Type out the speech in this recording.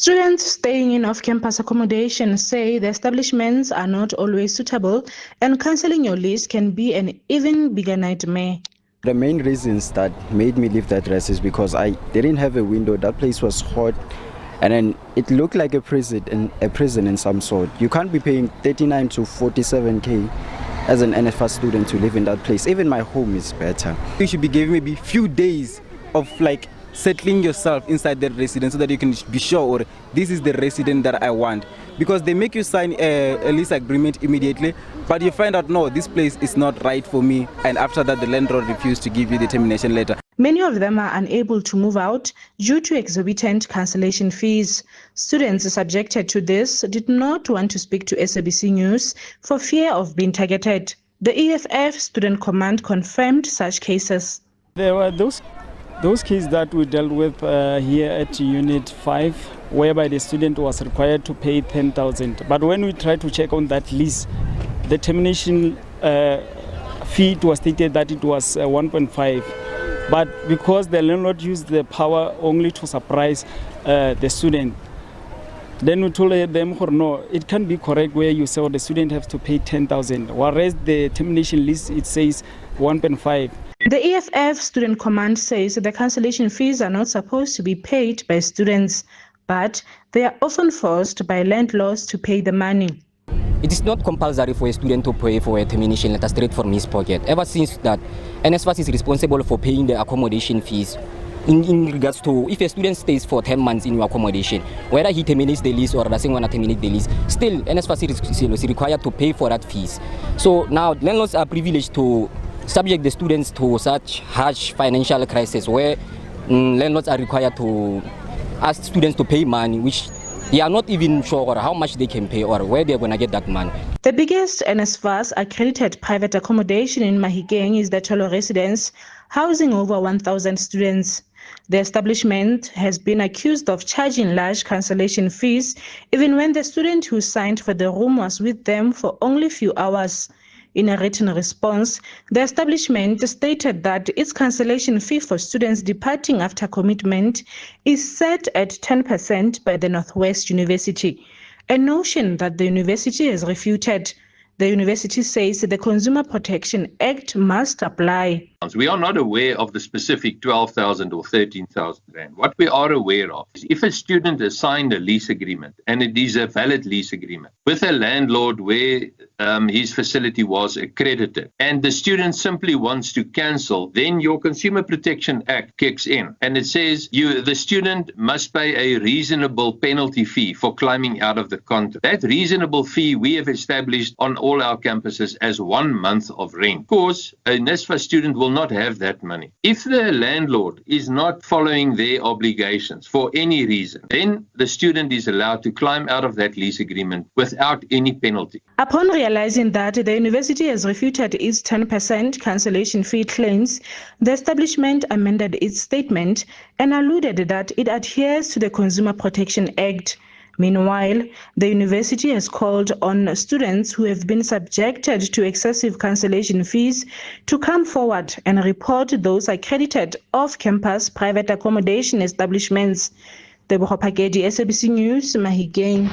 Students staying in off-campus accommodation say the establishments are not always suitable and cancelling your lease can be an even bigger nightmare. The main reasons that made me leave that rest is because I didn't have a window. That place was hot and then it looked like a prison in some sort. You can't be paying 39 to 47k as an NFA student to live in that place. Even my home is better. You should be giving maybe a few days of like settling yourself inside that residence so that you can be sure, or this is the resident that I want. Because they make you sign a lease agreement immediately, but you find out, no, this place is not right for me. And after that, the landlord refused to give you the termination letter. Many of them are unable to move out due to exorbitant cancellation fees. Students subjected to this did not want to speak to SABC News for fear of being targeted. The EFF Student Command confirmed such cases. There were those cases that we dealt with here at Unit 5, whereby the student was required to pay 10,000. But when we tried to check on that lease, the termination fee was stated that it was 1.5. But because the landlord used the power only to surprise the student, then we told them, no, it can't be correct where you say the student has to pay 10,000, whereas the termination list, it says 1.5. The EFF Student Command says the cancellation fees are not supposed to be paid by students, but they are often forced by landlords to pay the money. It is not compulsory for a student to pay for a termination letter straight from his pocket. Ever since that, NSFAS is responsible for paying the accommodation fees in regards to if a student stays for 10 months in your accommodation, whether he terminates the lease or doesn't want to terminate the lease, still NSFAS is required to pay for that fees. So now landlords are privileged to subject the students to such harsh financial crisis where landlords are required to ask students to pay money which they are not even sure how much they can pay or where they're going to get that money. The biggest NSFAS accredited private accommodation in Mahikeng is the Tumelo residence, housing over 1,000 students. The establishment has been accused of charging large cancellation fees even when the student who signed for the room was with them for only a few hours. In a written response, the establishment stated that its cancellation fee for students departing after commitment is set at 10% by the Northwest University, a notion that the university has refuted. The university says the Consumer Protection Act must apply. We are not aware of the specific 12,000 or 13,000 rand. What we are aware of is if a student has signed a lease agreement, and it is a valid lease agreement, with a landlord where his facility was accredited, and the student simply wants to cancel, then your Consumer Protection Act kicks in. And it says the student must pay a reasonable penalty fee for climbing out of the contract. That reasonable fee we have established on all our campuses as 1 month of rent. Of course, a NSFA student will not have that money. If the landlord is not following their obligations for any reason, then the student is allowed to climb out of that lease agreement without any penalty. Upon realizing that the university has refuted its 10% cancellation fee claims, the establishment amended its statement and alluded that it adheres to the Consumer Protection Act. Meanwhile, the university has called on students who have been subjected to excessive cancellation fees to come forward and report those accredited off-campus private accommodation establishments. Tebogo, Phakedi, SABC News, Mahikeng.